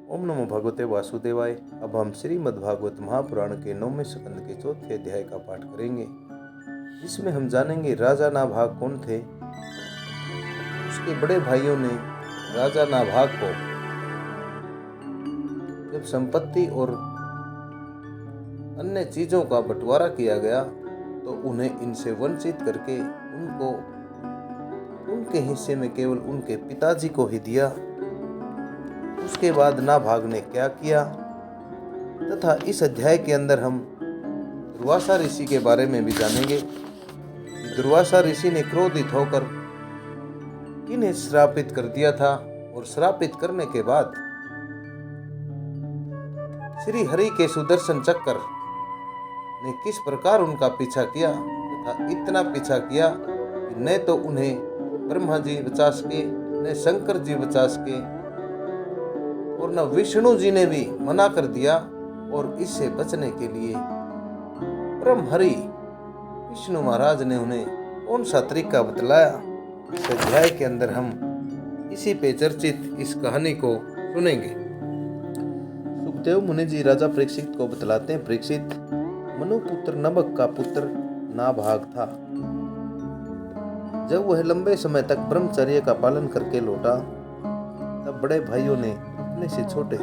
ओम नमो भगवते वासुदेवाय। अब हम श्रीमद् भागवत महापुराण के 9वें स्कंद के 4थे अध्याय का पाठ करेंगे, जिसमें हम जानेंगे राजा नाभाग कौन थे। उसके बड़े भाइयों ने राजा नाभाग को जब संपत्ति और अन्य चीजों का बंटवारा किया गया तो उन्हें इनसे वंचित करके उनको उनके हिस्से में केवल उनके पिताजी को ही दिया। उसके बाद नाभाग ने क्या किया तथा इस अध्याय के अंदर हम दुर्वासा ऋषि के बारे में भी जानेंगे। दुर्वासा ऋषि ने क्रोधित होकर किन्हें श्रापित कर दिया था और श्रापित करने के बाद श्री हरि के सुदर्शन चक्र ने किस प्रकार उनका पीछा किया तथा इतना पीछा किया कि न तो उन्हें ब्रह्मा जी बचा सके, न शंकर जी बचा सके और न विष्णु जी ने भी मना कर दिया। और इससे बचने के लिए ब्रह्म हरि विष्णु महाराज ने उन्हें कौन सा तरीका बतलाया, इस अध्याय के अंदर हम इसी पे चर्चित इस कहानी को सुनेंगे। सुखदेव मुनि जी राजा परीक्षित को बतलाते हैं, परीक्षित मनुपुत्र नभग का पुत्र नाभाग था। जब वह लंबे समय तक ब्रह्मचर्य का पालन करके लौटा तब बड़े भाइयों ने अपने से छोटे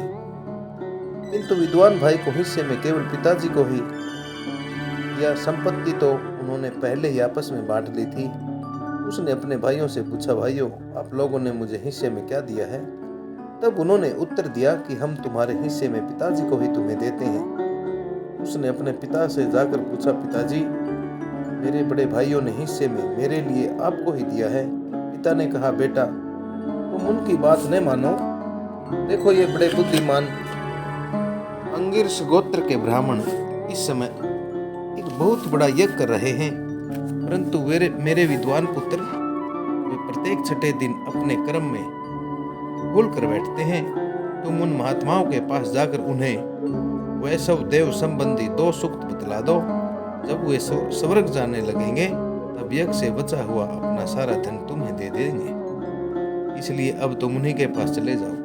किंतु विद्वान भाई को हिस्से में केवल पिताजी को ही दिया। संपत्ति तो उन्होंने पहले ही आपस में बांट ली थी। उसने अपने भाइयों से पूछा, भाइयों आप लोगों ने मुझे हिस्से में क्या दिया है? तब उन्होंने उत्तर दिया कि हम तुम्हारे हिस्से में पिताजी को ही तुम्हें देते हैं। उसने अपने पिता से जाकर पूछा, पिताजी मेरे बड़े भाइयों ने हिस्से में मेरे लिए आपको ही दिया है। पिता ने कहा, बेटा तुम उनकी बात न मानो। देखो ये बड़े बुद्धिमान अंगिरस गोत्र के ब्राह्मण इस समय एक बहुत बड़ा यज्ञ कर रहे हैं, परंतु मेरे विद्वान पुत्र वे प्रत्येक छठे दिन अपने कर्म में भूल कर बैठते हैं। तुम उन महात्माओं के पास जाकर उन्हें वैष्णव देव संबंधी 2 सूक्त बतला दो। जब वे स्वर्ग जाने लगेंगे तब यज्ञ से बचा हुआ अपना सारा धन तुम्हें दे देंगे, इसलिए अब तुम उन्हीं के पास चले जाओ।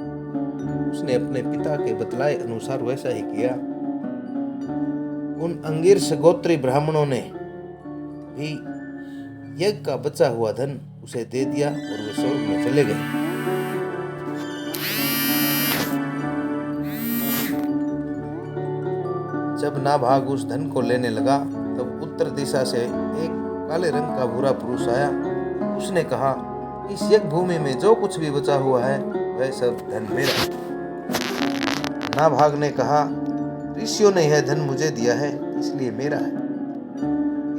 उसने अपने पिता के बतलाए अनुसार वैसा ही किया। उन अंगिरस गोत्री ब्राह्मणों ने भी यज्ञ का बचा हुआ धन उसे दे दिया और वे स्वर्ग में चले गए। जब नाभाग उस धन को लेने लगा तब उत्तर दिशा से एक काले रंग का बुरा पुरुष आया। उसने कहा, इस यज्ञ भूमि में जो कुछ भी बचा हुआ है वह सब धन मेरा। नाभाग ने कहा, ऋषियों ने यह धन मुझे दिया है इसलिए मेरा है।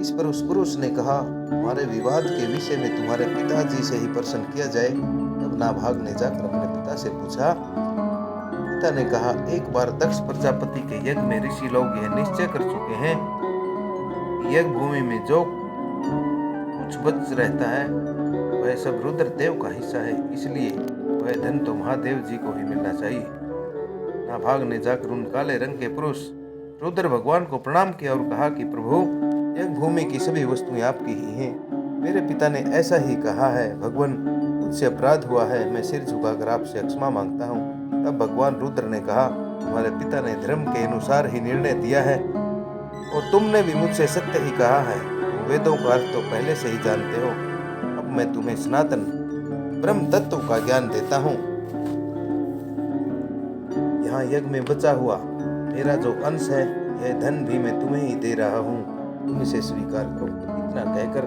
इस पर उस पुरुष ने कहा, हमारे विवाद के विषय में तुम्हारे पिताजी से ही प्रश्न किया जाए। तब नाभाग ने जाकर अपने पिता से पूछा। पिता ने कहा, एक बार दक्ष प्रजापति के यज्ञ में ऋषि लोग यह निश्चय कर चुके हैं कि यज्ञ भूमि में जो कुछ बच रहता है वह सब रुद्र देव का हिस्सा है, इसलिए वह धन तो महादेव जी को ही मिलना चाहिए। नाभाग ने जाकर उन काले रंग के पुरुष रुद्र भगवान को प्रणाम किया और कहा कि प्रभु यज्ञ भूमि की सभी वस्तुएं आपकी ही हैं। मेरे पिता ने ऐसा ही कहा है। भगवान मुझसे अपराध हुआ है, मैं सिर झुकाकर आपसे क्षमा मांगता हूँ। तब भगवान रुद्र ने कहा, तुम्हारे पिता ने धर्म के अनुसार ही निर्णय दिया है और तुमने भी मुझसे सत्य ही कहा है। तुम वेदों का अर्थ तो पहले से ही जानते हो। अब मैं तुम्हें सनातन ब्रह्म तत्व का ज्ञान देता हूँ। यहाँ यज्ञ में बचा हुआ मेरा जो अंश है यह धन भी मैं तुम्हें ही दे रहा हूँ, तुम इसे स्वीकार करो। इतना कहकर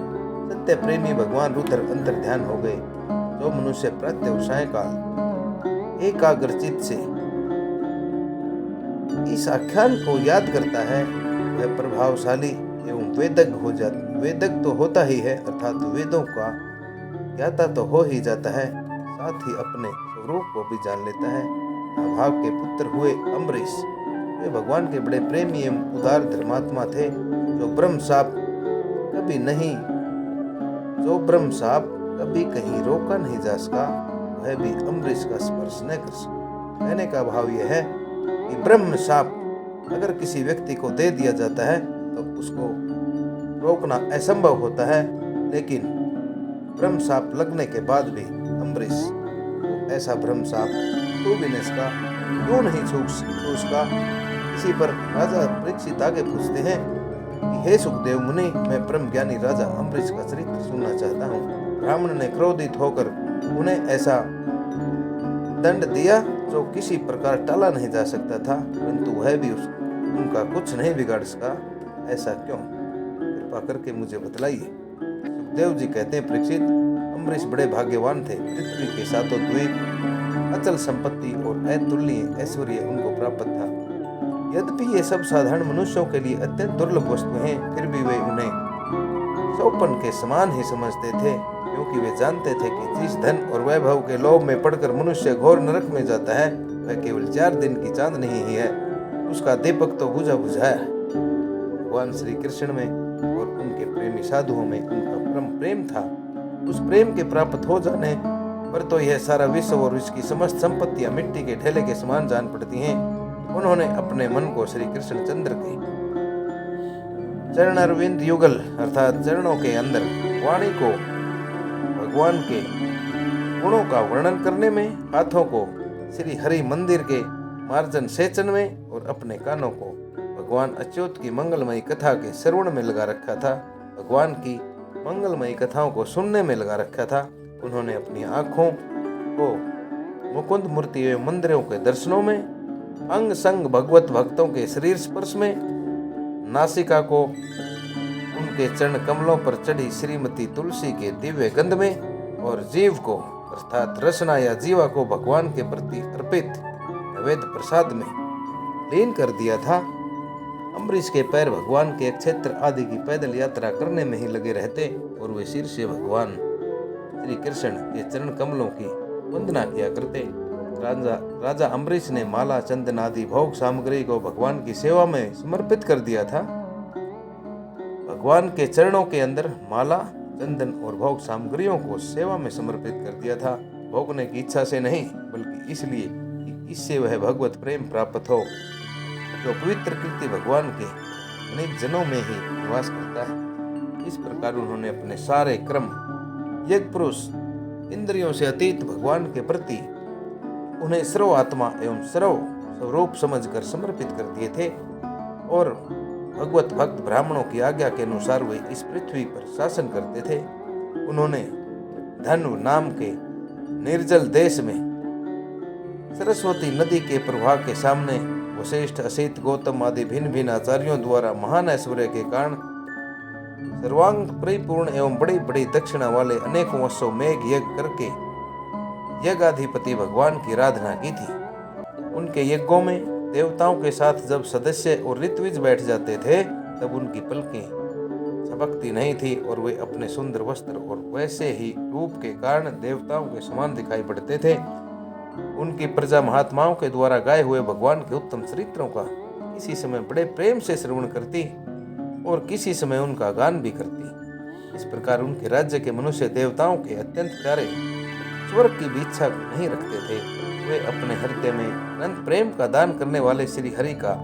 सत्य प्रेमी भगवान रुद्र अंतर ध्यान हो गए। जो मनुष्य प्रातः सायंकाल एकाग्रचित से इस आख्यान को याद करता है वह प्रभावशाली एवं वेदज्ञ हो जाता। वेदज्ञ तो होता ही है, अर्थात वेदों का ज्ञाता तो हो ही जाता है, साथ ही अपने स्वरूप को भी जान लेता है। नाभाग के पुत्र हुए अम्बरीश वे भगवान के बड़े प्रेमी एवं उदार धर्मात्मा थे। जो ब्रह्म साप कभी कहीं रोका नहीं जा सका, वह भी अम्बरीश का स्पर्श न कर सका। कहने का भाव यह है कि ब्रह्म साप अगर किसी व्यक्ति को दे दिया जाता है तो उसको रोकना असंभव होता है, लेकिन ब्रह्म साप लगने के बाद भी अम्बरीश को ऐसा ब्रह्म साप तो भी न सका क्यों नहीं छू उसका। इसी पर राजा परीक्षित आगे पूछते हैं कि हे सुखदेव मुनि, मैं परम ज्ञानी राजा अम्बरीश का चरित्र सुनना चाहता हूँ। ब्राह्मण ने क्रोधित होकर उन्हें ऐसा दंड दिया जो किसी प्रकार टाला नहीं जा सकता था, परंतु वह भी उनका कुछ नहीं बिगाड़ सका। ऐसा क्यों? कृपा करके मुझे बतलाइए। सुखदेव जी कहते हैं, परीक्षित, अम्बरीश बड़े भाग्यवान थे। पृथ्वी के सातों द्वीप, अचल संपत्ति और अतुलनीय ऐश्वर्य उनको प्राप्त था। यद्यपि ये सब साधारण मनुष्यों के लिए अत्यंत दुर्लभ वस्तु हैं, फिर भी वे उन्हें सौपन के समान ही समझते थे, क्योंकि वे जानते थे कि जिस धन और वैभव के लोभ में पड़कर मनुष्य घोर नरक में जाता है, वह केवल 4 दिन की चांदनी ही है। उसका दीपक तो बुझा बुझा है। भगवान श्री कृष्ण में और उनके प्रेमी साधुओं में उनका परम प्रेम था। उस प्रेम के प्राप्त हो जाने पर तो यह सारा विश्व और इसकी समस्त संपत्तियां मिट्टी के ढेले के समान जान पड़ती हैं। उन्होंने अपने मन को श्री कृष्ण चंद्र के चरणारविंद युगल अर्थात चरणों के अंदर वाणी को भगवान के गुणों का वर्णन करने में, हाथों को श्री हरि मंदिर के मार्जन सेचन में और अपने कानों को भगवान अच्युत की मंगलमयी कथा के श्रवण में लगा रखा था। भगवान की मंगलमयी कथाओं को सुनने में लगा रखा था। उन्होंने अपनी आंखों को मुकुंद मूर्ति एवं मंदिरों के दर्शनों में, अंग संग भगवत भक्तों के शरीर स्पर्श में, नासिका को उनके चरण कमलों पर चढ़ी श्रीमती तुलसी के दिव्य गंध में, और जीव को अर्थात रसना या जीवा को भगवान के प्रति अर्पित वेद प्रसाद में लीन कर दिया था। अम्बरीश के पैर भगवान के क्षेत्र आदि की पैदल यात्रा करने में ही लगे रहते और वे सिर से भगवान श्री कृष्ण के चरण कमलों की वंदना किया करते। राजा अम्बरीश ने माला, चंदन आदि भोग सामग्री को भगवान की सेवा में समर्पित कर दिया था। भगवान के चरणों के अंदर माला, चंदन और भोग सामग्रियों को सेवा में समर्पित कर दिया था, भोगने की इच्छा से नहीं, बल्कि इसलिए कि इससे वह भगवत प्रेम प्राप्त हो जो पवित्र कृति भगवान के निज जनों में ही निवास करता है। इस प्रकार उन्होंने अपने सारे कर्म यज्ञ पुरुष इंद्रियों से अतीत भगवान के प्रति उन्हें सर्व आत्मा एवं सर्व स्वरूप समझकर समर्पित कर दिए थे, और भगवत भक्त ब्राह्मणों की आज्ञा के अनुसार वे इस पृथ्वी पर शासन करते थे। उन्होंने धनु नाम के निर्जल देश में सरस्वती नदी के प्रवाह के सामने वशिष्ठ, असित, गौतम आदि भिन्न भिन्न आचार्यों द्वारा महान ऐश्वर्य के कारण सर्वांग परिपूर्ण एवं बड़ी बड़ी दक्षिणा वाले अनेकों वर्षों मेघ यज्ञ करके यज्ञाधिपति भगवान की आराधना की थी। उनके यज्ञों में देवताओं के साथ जब सदस्य और ऋत्विज बैठ जाते थे, तब उनकी पलकें झपकती नहीं थी और वे अपने सुंदर वस्त्र और वैसे ही रूप के कारण देवताओं के समान दिखाई पड़ते थे। उनकी प्रजा महात्माओं के द्वारा गाए हुए भगवान के उत्तम चरित्रों का किसी समय बड़े प्रेम से श्रवण करती और किसी समय उनका गान भी करती। इस प्रकार उनके राज्य के मनुष्य देवताओं के अत्यंत प्यारे स्वर्ग की भी इच्छा नहीं रखते थे। वे अपने हृदय में अनंत प्रेम का दान करने वाले श्री हरि का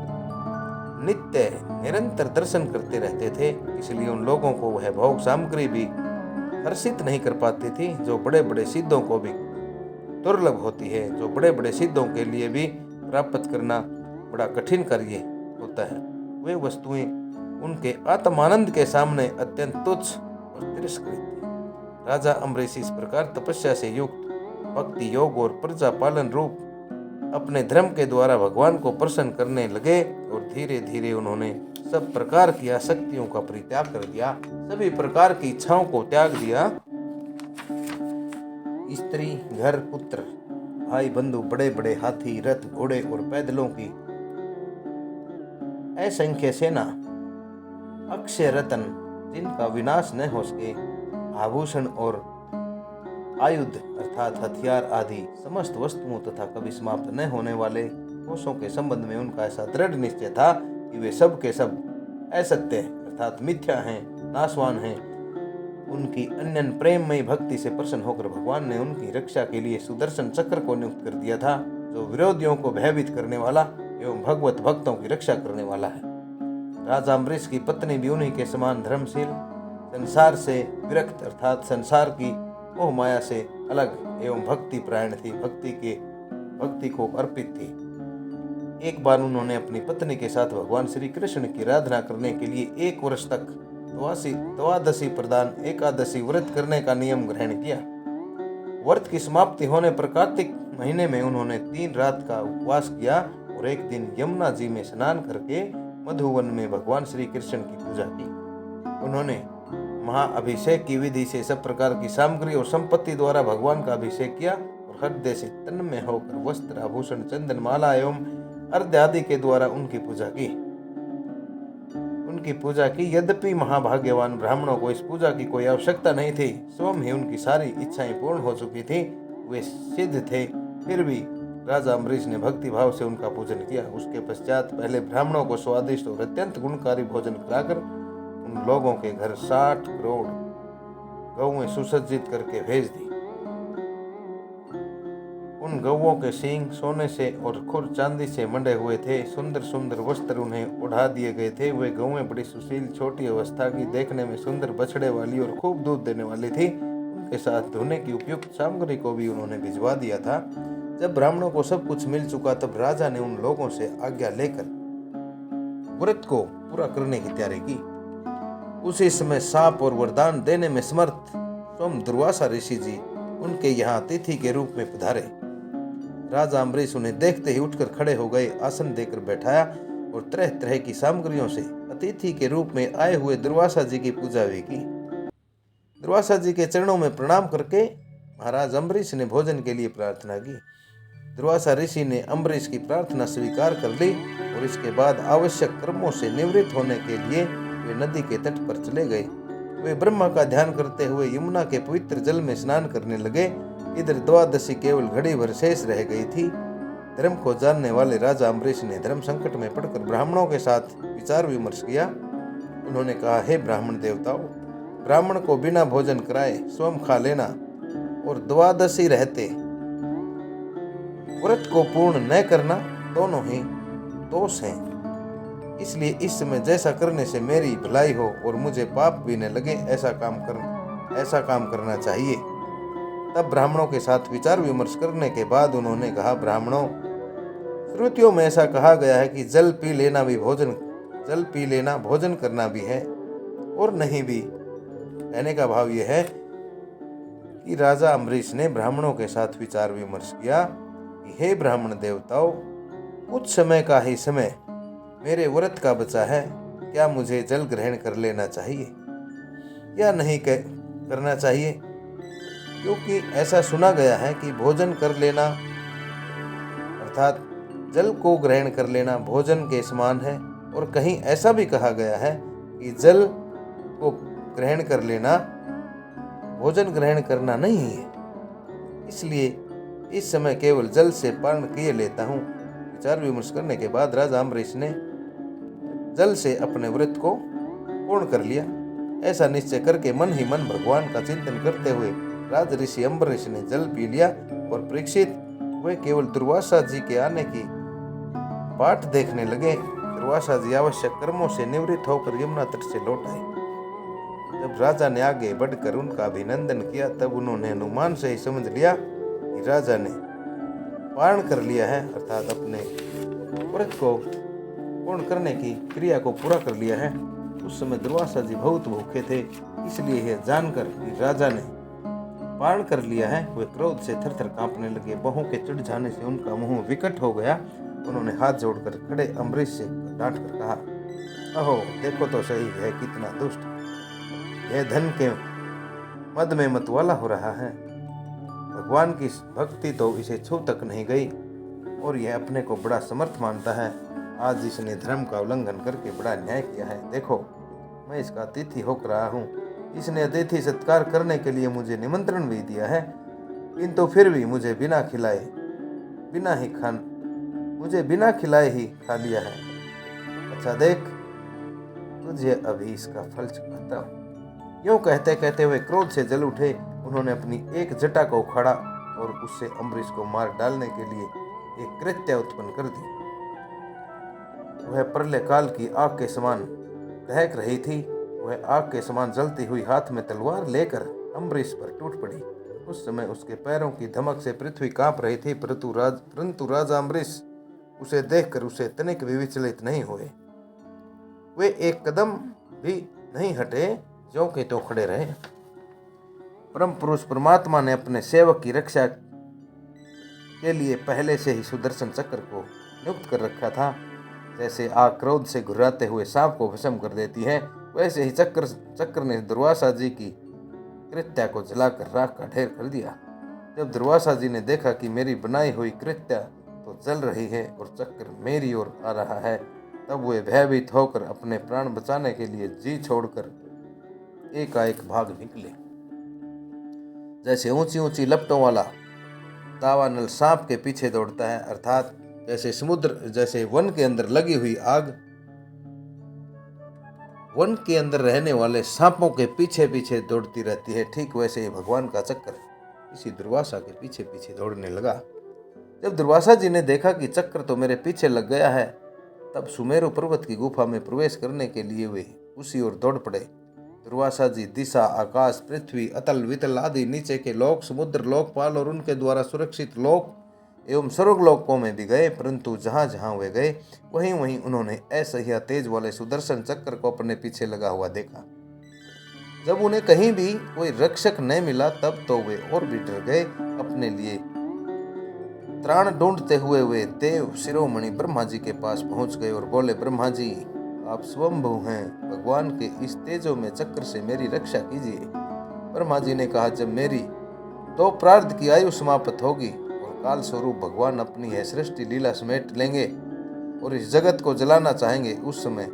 नित्य निरंतर दर्शन करते रहते थे, इसलिए उन लोगों को वह भोग सामग्री भी हर्षित नहीं कर पाती थी जो बड़े बड़े सिद्धों को भी दुर्लभ होती है, जो बड़े बड़े सिद्धों के लिए भी प्राप्त करना बड़ा कठिन कार्य होता है। वे वस्तुएं उनके आत्मानंद के सामने अत्यंत तुच्छ और तिरस्कृत थी। राजा अम्बरीश इस प्रकार तपस्या से युक्त भक्ति योग और प्रजा पालन रूप अपने धर्म के द्वारा भगवान को प्रसन्न करने लगे, और धीरे धीरे उन्होंने सब प्रकार की आसक्तियों का परित्याग कर दिया, सभी प्रकार की इच्छाओं को त्याग दिया। स्त्री, घर, पुत्र, भाई बंधु, बड़े बड़े हाथी, रथ, घोड़े और पैदलों की असंख्य सेना, अक्षय रत्न जिनका विनाश न हो सके, आभूषण और आयुध अर्थात हथियार आदि समस्त वस्तुओं तथा कभी समाप्त न होने वाले कोषों के संबंध में उनका ऐसा दृढ़ निश्चय था कि वे सब के सब असत्य अर्थात मिथ्या हैं, नाशवान हैं। उनकी अनन्य प्रेममयी भक्ति से प्रसन्न होकर भगवान ने उनकी रक्षा के लिए सुदर्शन चक्र को नियुक्त कर दिया था, जो विरोधियों को भयभीत करने वाला एवं भगवत भक्तों की रक्षा करने वाला है। राजा अम्बरीश की पत्नी भी उन्हीं के समान धर्मशील, संसार से विरक्त अर्थात संसार की मोह माया से अलग एवं भक्ति प्रायण थी, भक्ति को अर्पित थी। एक बार उन्होंने अपनी पत्नी के साथ भगवान श्री कृष्ण की आराधना करने के लिए 1 वर्ष तक द्वादशी प्रदान एकादशी व्रत करने का नियम ग्रहण किया। व्रत की समाप्ति होने पर कार्तिक महीने में उन्होंने 3 रात का उपवास किया और एक दिन यमुना जी में स्नान करके मधुवन में भगवान श्री कृष्ण की पूजा की। उन्होंने महाअभिषेक की विधि से सब प्रकार की सामग्री और संपत्ति द्वारा भगवान का अभिषेक किया और हृदय से तन्मय होकर वस्त्र आभूषण चंदन माला एवं अर्घ्य आदि के द्वारा उनकी पूजा की। यद्यपि महाभाग्यवान ब्राह्मणों को इस पूजा की कोई आवश्यकता नहीं थी, स्वयं ही उनकी सारी इच्छाएं पूर्ण हो चुकी थी, वे सिद्ध थे, फिर भी राजा अम्बरीश ने भक्ति भाव से उनका पूजन किया। उसके पश्चात पहले ब्राह्मणों को स्वादिष्ट और अत्यंत गुणकारी भोजन कराकर उन लोगों के घर 60 करोड़ गौएं सुसज्जित करके भेज दी। उन गौओं के सींग सोने से और खुर चांदी से मंडे हुए थे। सुंदर सुंदर वस्त्र उन्हें ओढ़ा दिए गए थे। वे गौएं बड़ी सुशील, छोटी अवस्था की, देखने में सुंदर बछड़े वाली और खूब दूध देने वाली थी। उनके साथ धोने की उपयुक्त सामग्री को भी उन्होंने भिजवा दिया था। जब ब्राह्मणों को सब कुछ मिल चुका तब राजा ने उन लोगों से आज्ञा लेकर व्रत को पूरा करने की तैयारी की। उसी समय शाप और वरदान देने में समर्थ स्वयं दुर्वासा ऋषि जी उनके यहाँ अतिथि के रूप में पधारे। राजा अम्बरीश उन्हें देखते ही उठकर खड़े हो गए, आसन देकर बैठाया और तरह तरह की सामग्रियों से अतिथि के रूप में आए हुए दुर्वासा जी की पूजा भी की। दुर्वासा जी के चरणों में प्रणाम करके महाराज अम्बरीश ने भोजन के लिए प्रार्थना की। दुर्वासा ऋषि ने अम्बरीश की प्रार्थना स्वीकार कर ली और इसके बाद आवश्यक कर्मों से निवृत्त होने के लिए वे नदी के तट पर चले गए। वे ब्रह्मा का ध्यान करते हुए यमुना के पवित्र जल में स्नान करने लगे। इधर द्वादशी केवल घड़ी भर शेष रह गई थी। धर्म को जानने वाले राजा अम्बरीश ने धर्म संकट में पड़कर ब्राह्मणों के साथ विचार विमर्श किया। उन्होंने कहा, हे ब्राह्मण देवताओं, ब्राह्मण को बिना भोजन कराए स्वयं खा लेना और द्वादशी रहते व्रत को पूर्ण न करना दोनों ही दोष हैं। इसलिए इस समय जैसा करने से मेरी भलाई हो और मुझे पाप भी न लगे ऐसा काम करना चाहिए। तब ब्राह्मणों के साथ विचार विमर्श करने के बाद उन्होंने कहा, ब्राह्मणों, श्रुतियों में ऐसा कहा गया है कि जल पी लेना भोजन करना भी है और नहीं भी। कहने का भाव यह है कि राजा अम्बरीश ने ब्राह्मणों के साथ विचार विमर्श किया कि हे ब्राह्मण देवताओं, कुछ समय का ही समय मेरे व्रत का बचा है, क्या मुझे जल ग्रहण कर लेना चाहिए या नहीं करना चाहिए? क्योंकि ऐसा सुना गया है कि भोजन कर लेना अर्थात जल को ग्रहण कर लेना भोजन के समान है, और कहीं ऐसा भी कहा गया है कि जल को ग्रहण कर लेना भोजन ग्रहण करना नहीं है। इसलिए इस समय केवल जल से पान किए लेता हूँ। विचार विमर्श करने के बाद राजा अम्बरीश ने जल से अपने व्रत को पूर्ण कर लिया। ऐसा निश्चय करके मन ही मन भगवान का चिंतन करते हुए राज ऋषि अम्बरीश ने जल पी लिया और परीक्षित वे केवल दुर्वासा जी के आने की बाट देखने लगे। दुर्वासा जी आवश्यक कर्मों से निवृत्त होकर यमुना तट से लौट आए। जब राजा ने आगे बढ़कर उनका अभिनंदन किया तब उन्होंने अनुमान से ही समझ लिया कि राजा ने पारण कर लिया है, अर्थात अपने व्रत को पूर्ण करने की क्रिया को पूरा कर लिया है। उस समय दुर्वासा जी बहुत भूखे थे, इसलिए यह जानकर कि राजा ने पारण कर लिया है वे क्रोध से थरथर कांपने लगे। बहू के चिढ़ जाने से उनका मुंह विकट हो गया। उन्होंने हाथ जोड़कर खड़े अम्बरीश से डांट कर कहा, अहो देखो तो सही है कितना दुष्ट, यह धन के मद में मतवाला हो रहा है। भगवान की भक्ति तो इसे छू तक नहीं गई और यह अपने को बड़ा समर्थ मानता है। आज इसने धर्म का उल्लंघन करके बड़ा न्याय किया है। देखो, मैं इसका अतिथि होकर रहा हूँ। इसने अतिथि सत्कार करने के लिए मुझे निमंत्रण भी दिया है, किंतु फिर भी मुझे बिना खिलाए ही खा लिया है। अच्छा देख, तुझे अभी इसका फल चुकाता हूँ। यूं कहते कहते हुए क्रोध से जल उठे। उन्होंने अपनी एक जटा को उखाड़ा और उससे अम्बरीश को मार डालने के लिए एक कृत्य उत्पन्न कर दी। वह प्रलय काल की आग के समान दहक रही थी। वह आग के समान जलती हुई हाथ में तलवार लेकर अम्बरीश पर टूट पड़ी। उस समय उसके पैरों की धमक से पृथ्वी कांप रही थी, परंतु राजा अम्बरीश उसे देखकर उसे तनिक भी विचलित नहीं हुए। वे एक कदम भी नहीं हटे, ज्यों के तो खड़े रहे। परम पुरुष परमात्मा ने अपने सेवक की रक्षा के लिए पहले से ही सुदर्शन चक्र को नियुक्त कर रखा था। जैसे आग क्रोध से घुर्राते हुए सांप को भस्म कर देती है, वैसे ही चक्र ने दुर्वासा जी की कृत्या को जलाकर राख का ढेर कर दिया। जब दुर्वासा जी ने देखा कि मेरी बनाई हुई कृत्या तो जल रही है और चक्र मेरी ओर आ रहा है, तब वे भयभीत होकर अपने प्राण बचाने के लिए जी छोड़कर एकाएक भाग निकले। जैसे ऊंची ऊंची लपटों वाला दावानल सांप के पीछे दौड़ता है, अर्थात जैसे वन के अंदर लगी हुई आग वन के अंदर रहने वाले सांपों के पीछे पीछे दौड़ती रहती है, ठीक वैसे ही भगवान का चक्र इसी दुर्वासा के पीछे पीछे दौड़ने लगा। जब दुर्वासा जी ने देखा कि चक्र तो मेरे पीछे लग गया है, तब सुमेरु पर्वत की गुफा में प्रवेश करने के लिए वे उसी ओर दौड़ पड़े। दुर्वासा जी दिशा, आकाश, पृथ्वी, अतल वितल आदि नीचे के लोक, समुद्र, लोकपाल और उनके द्वारा सुरक्षित लोक एवं स्वर्गलोकों में भी गए, परंतु जहां जहां वे गए वहीं वहीं उन्होंने असह्य तेज वाले सुदर्शन चक्र को अपने पीछे लगा हुआ देखा। जब उन्हें कहीं भी कोई रक्षक न मिला, तब तो वे और भी डर गए। अपने लिए त्राण ढूंढते हुए वे देव शिरोमणि ब्रह्मा जी के पास पहुंच गए और बोले, ब्रह्मा जी, आप स्वयंभू हैं, भगवान के इस तेजो में चक्र से मेरी रक्षा कीजिए। ब्रह्मा जी ने कहा, जब मेरी तो प्रार्थ की आयु समाप्त होगी और काल स्वरूप भगवान अपनी है सृष्टि लीला समेट लेंगे और इस जगत को जलाना चाहेंगे, उस समय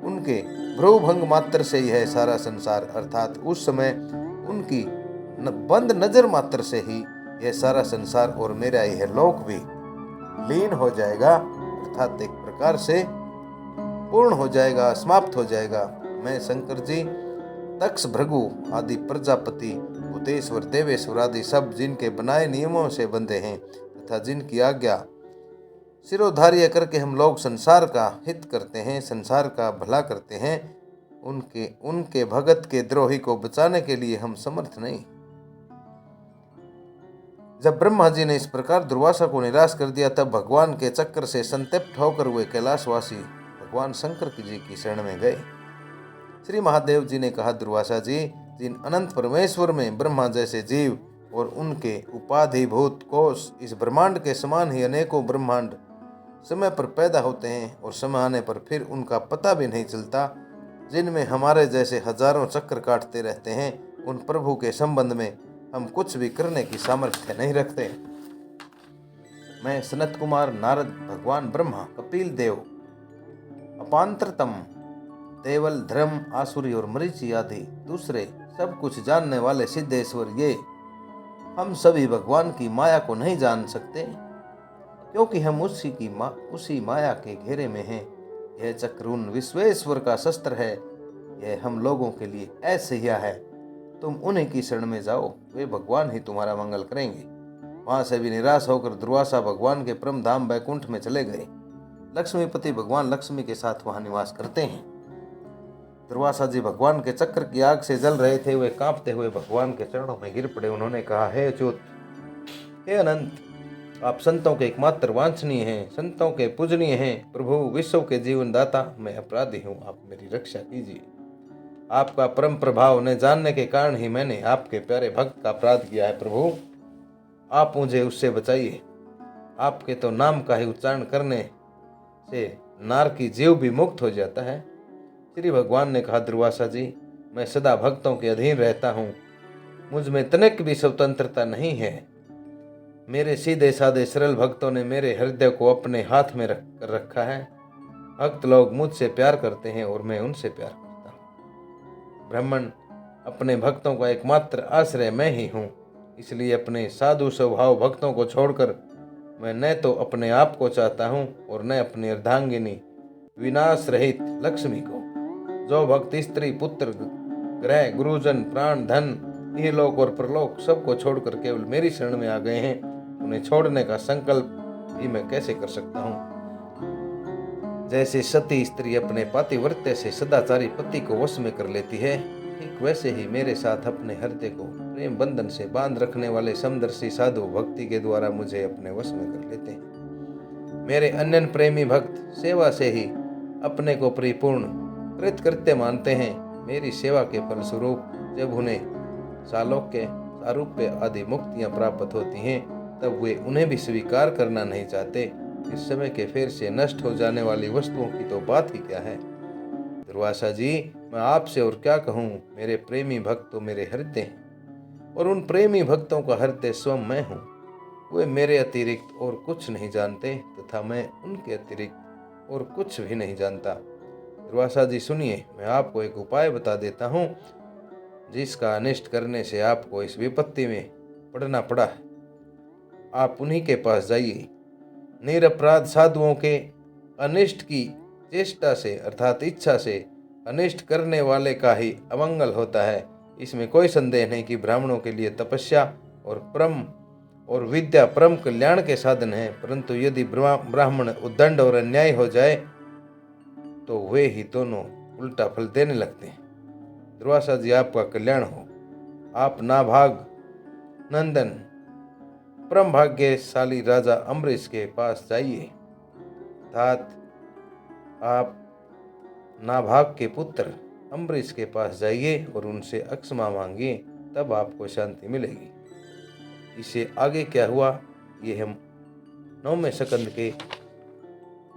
उनके भ्रूभंग मात्र से ही है सारा संसार, अर्थात उस समय उनकी बंद नजर मात्र से ही यह सारा संसार और मेरा यह लोक भी लीन हो जाएगा, अर्थात एक प्रकार से पूर्ण हो जाएगा, समाप्त हो जाएगा। मैं शंकर जी, दक्ष, भृगु आदि प्रजापति, भूतेश्वर, देवेश्वर आदि सब जिनके बनाए नियमों से बंधे हैं तथा जिनकी आज्ञा सिरोधार्य करके हम लोग संसार का हित करते हैं, संसार का भला करते हैं, उनके भगत के द्रोही को बचाने के लिए हम समर्थ नहीं। जब ब्रह्मा जी ने इस प्रकार दुर्वासा को निराश कर दिया, तब भगवान के चक्र से संतप्त होकर वे कैलाशवासी भगवान शंकर जी की शरण में गए। श्री महादेव जी ने कहा, दुर्वासा जी, जिन अनंत परमेश्वर में ब्रह्मा जैसे जीव और उनके उपाधिभूत कोश इस ब्रह्मांड के समान ही अनेकों ब्रह्मांड समय पर पैदा होते हैं और समय आने पर फिर उनका पता भी नहीं चलता, जिनमें हमारे जैसे हजारों चक्र काटते रहते हैं, उन प्रभु के संबंध में हम कुछ भी करने की सामर्थ्य नहीं रखते। मैं सनत कुमार, नारद, भगवान ब्रह्मा, कपिल देव, अपांतरतम, देवल, धर्म, आसुरी और मरीचि आदि दूसरे सब कुछ जानने वाले सिद्धेश्वर, ये हम सभी भगवान की माया को नहीं जान सकते, क्योंकि हम उसी माया के घेरे में हैं। यह चक्र उन विश्वेश्वर का शस्त्र है, यह हम लोगों के लिए असह्य है। तुम उन्हीं की शरण में जाओ, वे भगवान ही तुम्हारा मंगल करेंगे। वहां से भी निराश होकर दुर्वासा भगवान के परम धाम बैकुंठ में चले गए। लक्ष्मीपति भगवान लक्ष्मी के साथ वहां निवास करते हैं। दुर्वासा जी भगवान के चक्र की आग से जल रहे थे। वे कांपते हुए भगवान के चरणों में गिर पड़े। उन्होंने कहा, हे अच्युत, हे अनंत, आप संतों के एकमात्र वांछनीय हैं, संतों के पूजनीय हैं, प्रभु विश्व के जीवन दाता। मैं अपराधी हूँ, आप मेरी रक्षा कीजिए। आपका परम प्रभाव न जानने के कारण ही मैंने आपके प्यारे भक्त का अपराध किया है। प्रभु, आप मुझे उससे बचाइए। आपके तो नाम का ही उच्चारण करने से नार की जीव भी मुक्त हो जाता है। श्री भगवान ने कहा, दुर्वासा जी, मैं सदा भक्तों के अधीन रहता हूँ, मुझ में तनिक भी स्वतंत्रता नहीं है। मेरे सीधे साधे सरल भक्तों ने मेरे हृदय को अपने हाथ में रखा है। भक्त लोग मुझसे प्यार करते हैं और मैं उनसे प्यार करता हूँ। ब्राह्मण अपने भक्तों का एकमात्र आश्रय मैं ही हूँ, इसलिए अपने साधु स्वभाव भक्तों को छोड़कर मैं न तो अपने आप को चाहता हूँ और न अपनी अर्धांगिनी विनाश रहित लक्ष्मी को। जो भक्त स्त्री, पुत्र, ग्रह, गुरुजन, प्राण, धन, इहलोक और परलोक सबको छोड़कर केवल मेरी शरण में आ गए हैं, उन्हें छोड़ने का संकल्प भी मैं कैसे कर सकता हूँ। जैसे सती स्त्री अपने पातिव्रत्य से सदाचारी पति को वश में कर लेती है, ठीक वैसे ही मेरे साथ अपने हृदय को प्रेम बंधन से बांध रखने वाले समदर्शी साधु भक्ति के द्वारा मुझे अपने वश में कर लेते हैं। मेरे अन्य प्रेमी भक्त सेवा से ही अपने को परिपूर्ण कृतकृत्य मानते हैं। मेरी सेवा के फलस्वरूप जब उन्हें सालोक्य, सारूप्य आदि मुक्तियां प्राप्त होती हैं, तब वे उन्हें भी स्वीकार करना नहीं चाहते। इस समय के फेर से नष्ट हो जाने वाली वस्तुओं की तो बात ही क्या है। दुर्वासा जी, मैं आपसे और क्या कहूँ। मेरे प्रेमी भक्त तो मेरे हृदय हैं और उन प्रेमी भक्तों का हृदय स्वयं मैं हूँ। वे मेरे अतिरिक्त और कुछ नहीं जानते तथा मैं उनके अतिरिक्त और कुछ भी नहीं जानता। दुर्वासा जी सुनिए, मैं आपको एक उपाय बता देता हूँ जिसका अनिष्ट करने से आपको इस विपत्ति में पड़ना पड़ा है। आप उन्हीं के पास जाइए। निरपराध साधुओं के अनिष्ट की चेष्टा से अर्थात इच्छा से अनिष्ट करने वाले का ही अमंगल होता है। इसमें कोई संदेह नहीं कि ब्राह्मणों के लिए तपस्या और विद्या परम कल्याण के साधन है, परंतु यदि ब्राह्मण उद्दंड और अन्याय हो जाए तो वे ही दोनों उल्टा फल देने लगते हैं। दुर्वासा जी, आपका कल्याण हो। आप नाभाग नंदन परम भाग्यशाली राजा अम्बरीश के पास जाइए, अर्थात आप नाभाग के पुत्र अम्बरीश के पास जाइए और उनसे अक्षमा मांगिए, तब आपको शांति मिलेगी। इससे आगे क्या हुआ ये हम 9वें स्कंद के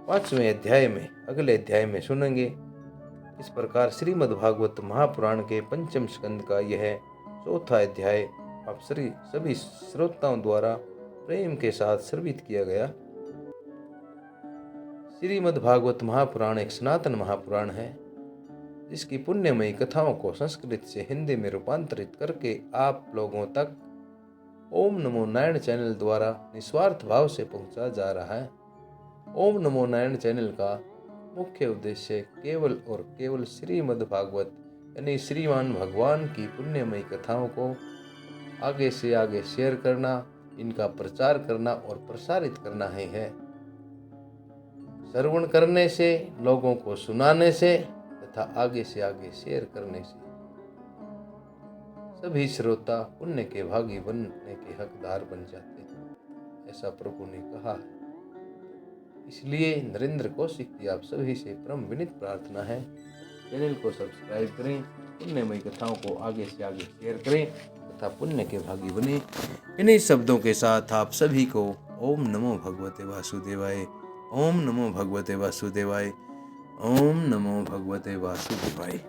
5वें अध्याय में अगले अध्याय में सुनेंगे। इस प्रकार श्रीमद्भागवत महापुराण के 5वें स्कंद का यह 4था अध्याय आप सभी श्रोताओं द्वारा प्रेम के साथ श्रवित किया गया। श्रीमद्भागवत महापुराण एक सनातन महापुराण है जिसकी पुण्यमयी कथाओं को संस्कृत से हिंदी में रूपांतरित करके आप लोगों तक ओम नमो नारायण चैनल द्वारा निस्वार्थ भाव से पहुंचा जा रहा है। ओम नमो नारायण चैनल का मुख्य उद्देश्य केवल और केवल श्रीमद्भागवत यानी श्रीमान भगवान की पुण्यमयी कथाओं को आगे से आगे शेयर करना, इनका प्रचार करना और प्रसारित करना ही है। श्रवण करने से, लोगों को सुनाने से तथा आगे से आगे शेयर करने से सभी श्रोता पुण्य के भागी बनने के हकदार बन जाते हैं, ऐसा प्रभु ने कहा है। इसलिए नरेंद्र कौशिक की आप सभी से परम विनीत प्रार्थना है, चैनल को सब्सक्राइब करें, पुण्यमयी कथाओं को आगे से आगे शेयर करें तथा पुण्य के भागी बने। इन्हीं शब्दों के साथ आप सभी को ओम नमो भगवते वासुदेवाय, ओम नमो भगवते वासुदेवाय, ओम नमो भगवते वासुदेवाय।